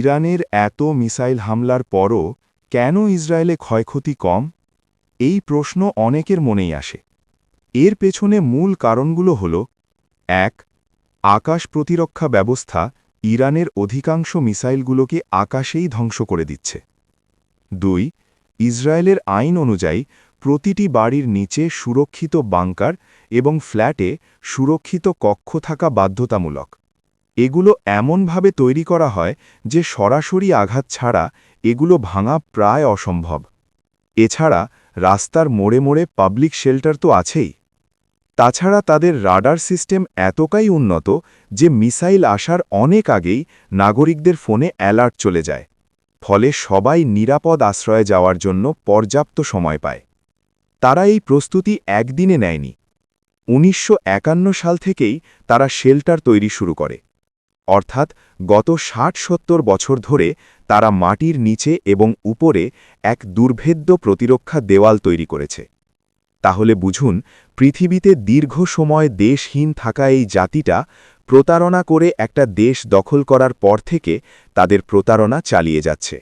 ইরানের এত মিসাইল হামলার পরও কেন ইসরায়েলে ক্ষয়ক্ষতি কম? এই প্রশ্ন অনেকের মনেই আসে। এর পেছনে মূল কারণগুলো হল: ১. আকাশ প্রতিরক্ষা ব্যবস্থা ইরানের অধিকাংশ মিসাইলগুলোকে আকাশেই ধ্বংস করে দিচ্ছে। ২. ইসরায়েলের আইন অনুযায়ী প্রতিটি বাড়ির নিচে সুরক্ষিত বাংকার এবং ফ্ল্যাটে সুরক্ষিত কক্ষ থাকা বাধ্যতামূলক। এগুলো এমনভাবে তৈরি করা হয় যে সরাসরি আঘাত ছাড়া এগুলো ভাঙা প্রায় অসম্ভব। এছাড়া রাস্তার মোড়ে মোড়ে পাবলিক শেল্টার তো আছেই। তাছাড়া তাদের রাডার সিস্টেম এতটাই উন্নত যে মিসাইল আসার অনেক আগেই নাগরিকদের ফোনে অ্যালার্ট চলে যায়। ফলে সবাই নিরাপদ আশ্রয়ে যাওয়ার জন্য পর্যাপ্ত সময় পায়। তারা এই প্রস্তুতি একদিনে নেয়নি। ১৯৫১ সাল থেকেই তারা শেল্টার তৈরি শুরু করে। অর্থাৎ গত ৬০-৭০ বছর ধরে তারা মাটির নিচে এবং উপরে এক দুর্ভেদ্য প্রতিরক্ষা দেওয়াল তৈরি করেছে। তাহলে বুঝুন, পৃথিবীতে দীর্ঘ সময় দেশহীন থাকা এই জাতিটা প্রতারণা করে একটা দেশ দখল করার পর থেকে তাদের প্রতারণা চালিয়ে যাচ্ছে।